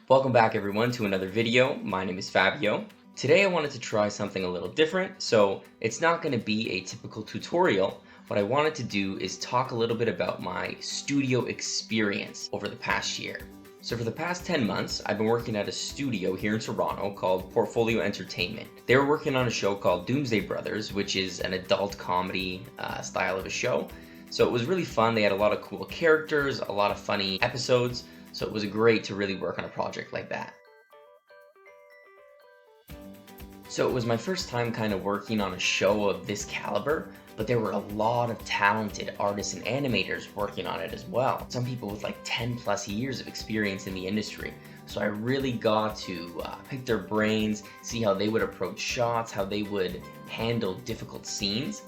Welcome back everyone to another video. My name is Fabio. Today I wanted to try something a little different, so it's not going to be a typical tutorial. What I wanted to do is talk a little bit about my studio experience over the past year. So for the past 10 months, I've been working at a studio here in Toronto called Portfolio Entertainment. They were working on a show called Doomsday Brothers, which is an adult comedy style of a show. So it was really fun. They had a lot of cool characters, a lot of funny episodes. So it was great to really work on a project like that. So it was my first time kind of working on a show of this caliber, but there were a lot of talented artists and animators working on it as well. Some people with like 10 plus years of experience in the industry. So I really got to pick their brains, see how they would approach shots, how they would handle difficult scenes.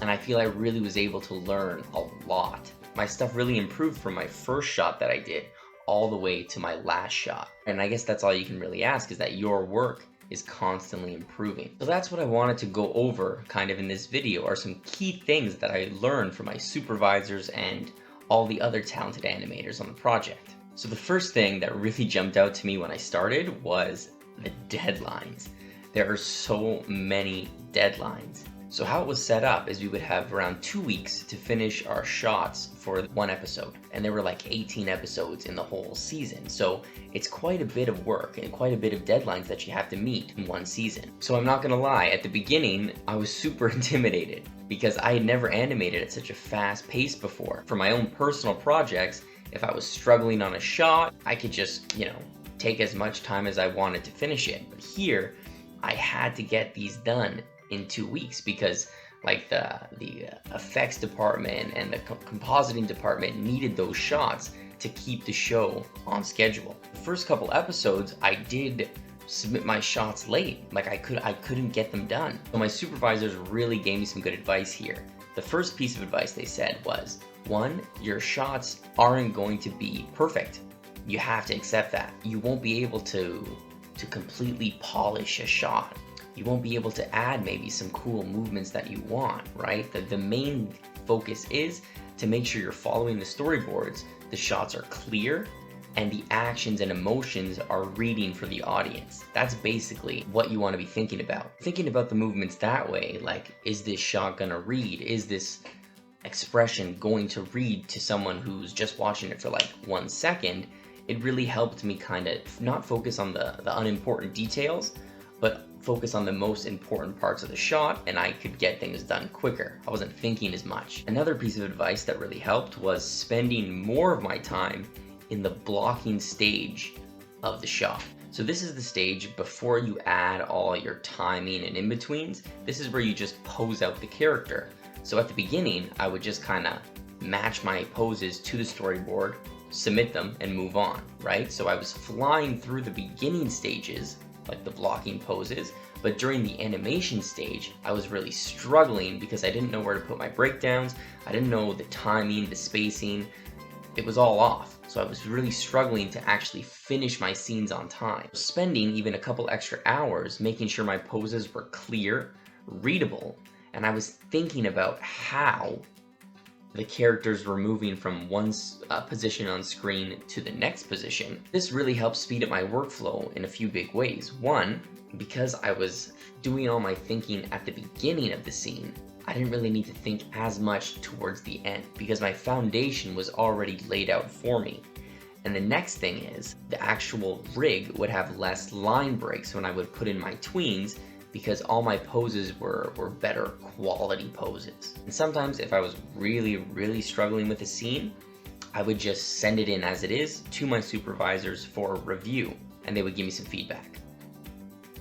And I feel I really was able to learn a lot. My stuff really improved from my first shot that I did all the way to my last shot. And I guess that's all you can really ask, is that your work is constantly improving. So that's what I wanted to go over kind of in this video, are some key things that I learned from my supervisors and all the other talented animators on the project. So the first thing that really jumped out to me when I started was the deadlines. There are so many deadlines. So how it was set up is we would have around 2 weeks to finish our shots for one episode. And there were like 18 episodes in the whole season. So it's quite a bit of work and quite a bit of deadlines that you have to meet in one season. So I'm not gonna lie, at the beginning, I was super intimidated because I had never animated at such a fast pace before. For my own personal projects, if I was struggling on a shot, I could just, take as much time as I wanted to finish it. But here, I had to get these done in 2 weeks because like the effects department and the compositing department needed those shots to keep the show on schedule. The first couple episodes I did submit my shots late, like I couldn't get them done. So my supervisors really gave me some good advice here. The first piece of advice they said was, 1, your shots aren't going to be perfect. You have to accept that. You won't be able to completely polish a shot. You won't be able to add maybe some cool movements that you want, right? The main focus is to make sure you're following the storyboards, the shots are clear, and the actions and emotions are reading for the audience. That's basically what you want to be thinking about. Thinking about the movements that way, like, is this shot gonna read? Is this expression going to read to someone who's just watching it for like 1 second? It really helped me kind of not focus on the unimportant details, but focus on the most important parts of the shot, and I could get things done quicker. I wasn't thinking as much. Another piece of advice that really helped was spending more of my time in the blocking stage of the shot. So this is the stage before you add all your timing and in-betweens. This is where you just pose out the character. So at the beginning, I would just kind of match my poses to the storyboard, submit them, and move on, right? So I was flying through the beginning stages, like the blocking poses, but during the animation stage, I was really struggling because I didn't know where to put my breakdowns. I didn't know the timing, the spacing. It was all off. So I was really struggling to actually finish my scenes on time. Spending even a couple extra hours making sure my poses were clear, readable, and I was thinking about how the characters were moving from one position on screen to the next position. This really helped speed up my workflow in a few big ways. 1, because I was doing all my thinking at the beginning of the scene, I didn't really need to think as much towards the end because my foundation was already laid out for me. And the next thing is, the actual rig would have less line breaks when I would put in my tweens, because all my poses were better quality poses. And sometimes if I was really struggling with a scene, I would just send it in as it is to my supervisors for review, and they would give me some feedback.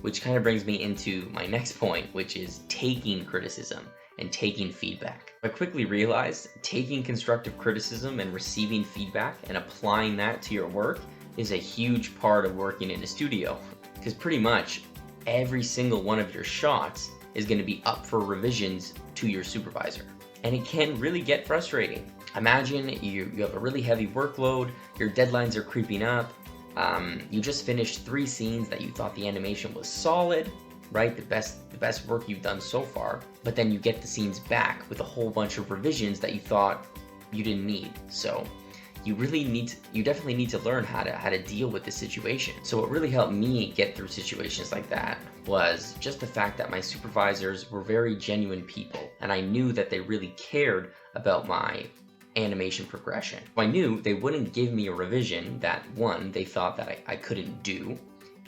Which kind of brings me into my next point, which is taking criticism and taking feedback. I quickly realized taking constructive criticism and receiving feedback and applying that to your work is a huge part of working in a studio, because pretty much every single one of your shots is going to be up for revisions to your supervisor. And it can really get frustrating. Imagine you have a really heavy workload, your deadlines are creeping up, you just finished 3 scenes that you thought the animation was solid, right? The best work you've done so far, but then you get the scenes back with a whole bunch of revisions that you thought you didn't need. So you definitely need to learn how to deal with the situation. So what really helped me get through situations like that was just the fact that my supervisors were very genuine people, and I knew that they really cared about my animation progression. I knew they wouldn't give me a revision that, one, they thought that I couldn't do,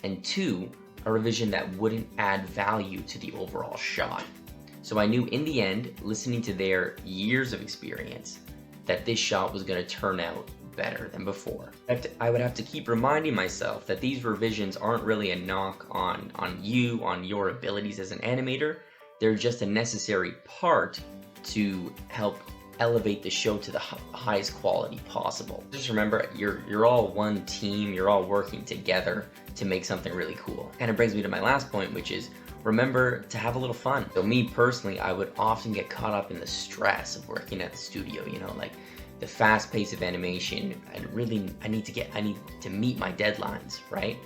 and two, a revision that wouldn't add value to the overall shot. So I knew in the end, listening to their years of experience, that this shot was going to turn out better than before. I would have to keep reminding myself that these revisions aren't really a knock on you, on your abilities as an animator. They're just a necessary part to help elevate the show to the highest quality possible. Just remember, you're all one team, you're all working together to make something really cool. And it brings me to my last point, which is remember to have a little fun. So me personally, I would often get caught up in the stress of working at the studio, you know, like the fast pace of animation. I need to meet my deadlines, right?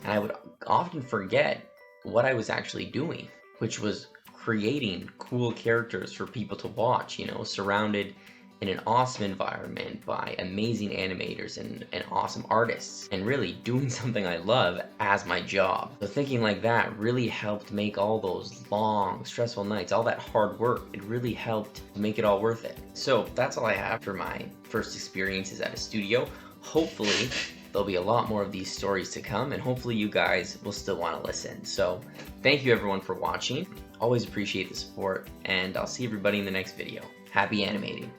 And I would often forget what I was actually doing, which was creating cool characters for people to watch, you know, surrounded in an awesome environment by amazing animators and awesome artists, and really doing something I love as my job. So thinking like that really helped make all those long, stressful nights, all that hard work, it really helped make it all worth it. So that's all I have for my first experiences at a studio. Hopefully, there'll be a lot more of these stories to come, and hopefully you guys will still want to listen. So thank you everyone for watching. Always appreciate the support, and I'll see everybody in the next video. Happy animating.